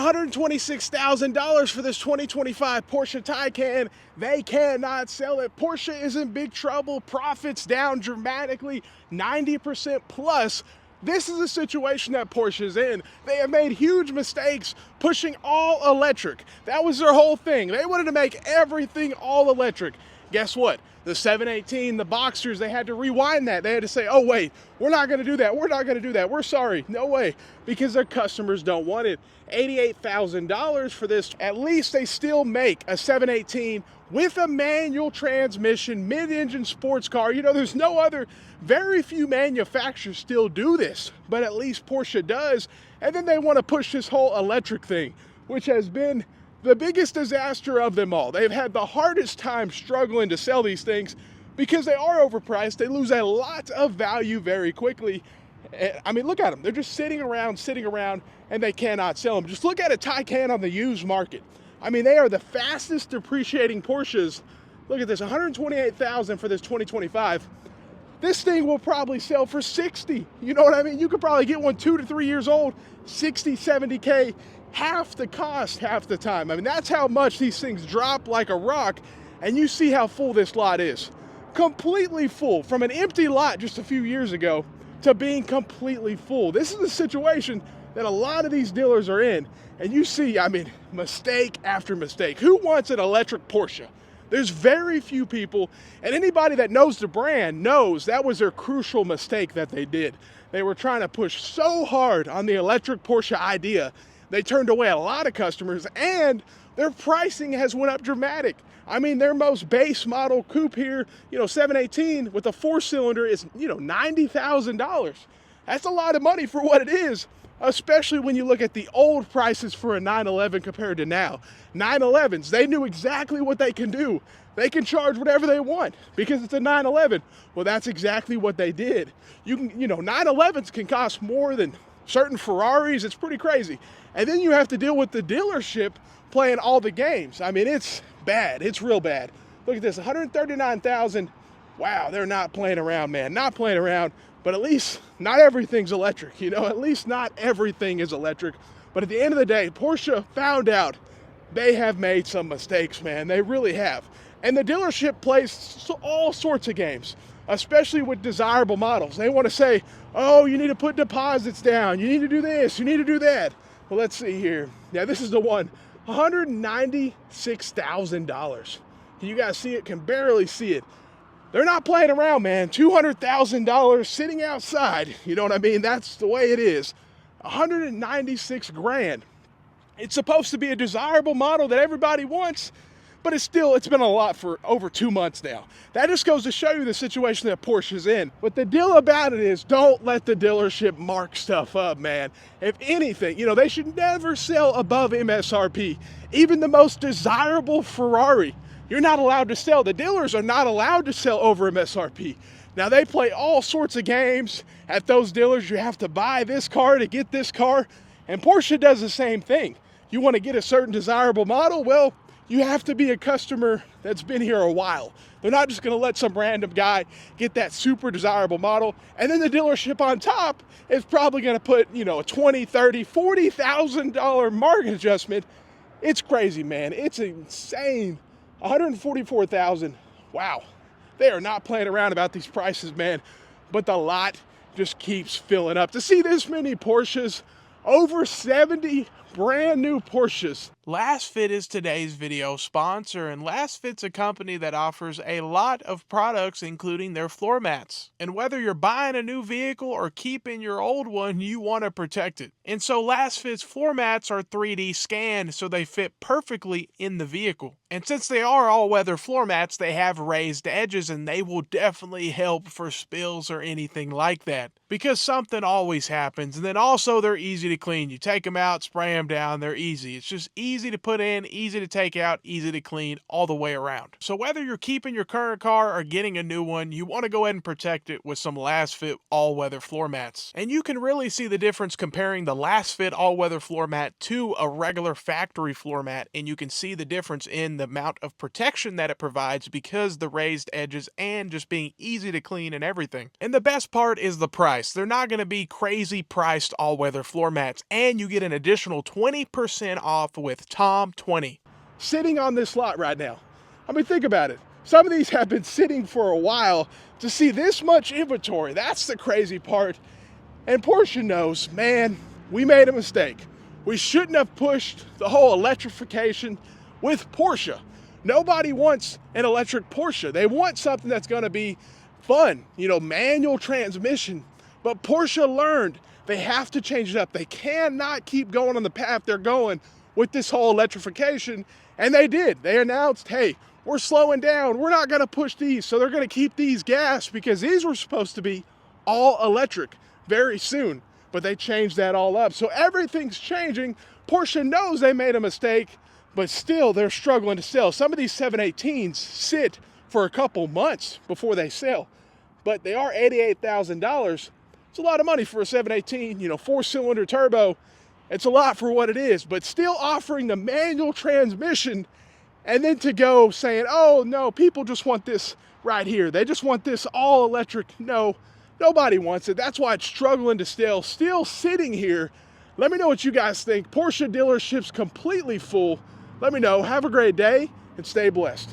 $126,000 for this 2025 Porsche Taycan. They cannot sell it. Porsche is in big trouble. Profits down dramatically, 90% plus. This is a situation that Porsche is in. They have made huge mistakes pushing all electric. That was their whole thing. They wanted to make everything all electric. Guess what? The 718, the Boxsters, they had to rewind that. They had to say, oh wait, we're not gonna do that. We're not gonna do that. We're sorry, no way, because their customers don't want it. $88,000 for this. At least they still make a 718 with a manual transmission, mid-engine sports car. You know, there's no other, very few manufacturers still do this, but at least Porsche does. And then they want to push this whole electric thing, which has been the biggest disaster of them all. They've had the hardest time struggling to sell these things because they are overpriced. They lose a lot of value very quickly. I mean, look at them. They're just sitting around, and they cannot sell them. Just look at a Taycan on the used market. I mean, they are the fastest depreciating Porsches. Look at this, $128,000 for this 2025. This thing will probably sell for 60. You know what I mean? You could probably get one 2 to 3 years old, 60, 70K, half the cost, half the time. I mean, that's how much these things drop like a rock. And you see how full this lot is. Completely full. From an empty lot just a few years ago to being completely full. This is the situation that a lot of these dealers are in. And you see, I mean, mistake after mistake. Who wants an electric Porsche? There's very few people, and anybody that knows the brand knows that was their crucial mistake that they did. They were trying to push so hard on the electric Porsche idea, they turned away a lot of customers, and their pricing has went up dramatic. I mean, their most base model coupe here, 718 with a 4-cylinder is, $90,000. That's a lot of money for what it is, especially when you look at the old prices for a 911 compared to now. 911s, they knew exactly what they can do. They can charge whatever they want because it's a 911. Well, that's exactly what they did. 911s can cost more than certain Ferraris. It's pretty crazy. And then you have to deal with the dealership playing all the games. I mean, it's bad. It's real bad. Look at this, $139,000. Wow, they're not playing around, man. Not playing around. But at least not everything's electric, at least not everything is electric. But at the end of the day, Porsche found out they have made some mistakes, man. They really have. And the dealership plays all sorts of games, especially with desirable models. They want to say, oh, you need to put deposits down. You need to do this. You need to do that. Well, let's see here. Yeah, this is the one, $196,000. Can you guys see it? Can barely see it. They're not playing around, man. $200,000 sitting outside. You know what I mean? That's the way it is. 196 grand. It's supposed to be a desirable model that everybody wants, but it's been a lot for over 2 months now. That just goes to show you the situation that Porsche is in. But the deal about it is, don't let the dealership mark stuff up, man. If anything, they should never sell above MSRP. Even the most desirable Ferrari, you're not allowed to sell. The dealers are not allowed to sell over MSRP. Now, they play all sorts of games at those dealers. You have to buy this car to get this car. And Porsche does the same thing. You want to get a certain desirable model? Well, you have to be a customer that's been here a while. They're not just going to let some random guy get that super desirable model. And then the dealership on top is probably going to put, a $20,000, $30,000, $40,000 market adjustment. It's crazy, man. It's insane. $144,000. Wow. They are not playing around about these prices, man. But the lot just keeps filling up. To see this many Porsches, over 70 brand new Porsches. Lasfit is today's video sponsor, and Lasfit's a company that offers a lot of products, including their floor mats. And whether you're buying a new vehicle or keeping your old one, you want to protect it. And so Lasfit's floor mats are 3D scanned, so they fit perfectly in the vehicle. And since they are all-weather floor mats, they have raised edges, and they will definitely help for spills or anything like that. Because something always happens, and then also they're easy to clean. You take them out, spray them down, they're easy. It's just easy to put in, easy to take out, easy to clean all the way around. So whether you're keeping your current car or getting a new one, you want to go ahead and protect it with some Lasfit all-weather floor mats. And you can really see the difference comparing the Lasfit all-weather floor mat to a regular factory floor mat, and you can see the difference in the amount of protection that it provides because the raised edges and just being easy to clean and everything. And the best part is the price. They're not going to be crazy priced all-weather floor mats, and you get an additional 20% off with Tom20. Sitting on this lot right now. I mean, think about it. Some of these have been sitting for a while. To see this much inventory, that's the crazy part. And Porsche knows, man, we made a mistake. We shouldn't have pushed the whole electrification with Porsche. Nobody wants an electric Porsche. They want something that's going to be fun, you know, manual transmission. But Porsche learned they have to change it up. They cannot keep going on the path they're going with this whole electrification. And they did. They announced, hey, we're slowing down. We're not going to push these. So they're going to keep these gas because these were supposed to be all electric very soon. But they changed that all up. So everything's changing. Porsche knows they made a mistake, but still they're struggling to sell. Some of these 718s sit for a couple months before they sell, but they are $88,000. It's a lot of money for a 718, you know, 4-cylinder turbo. It's a lot for what it is, but still offering the manual transmission. And then to go saying, oh no, people just want this right here. They just want this all electric. No, nobody wants it. That's why it's struggling to still sitting here. Let me know what you guys think. Porsche dealerships completely full. Let me know. Have a great day and stay blessed.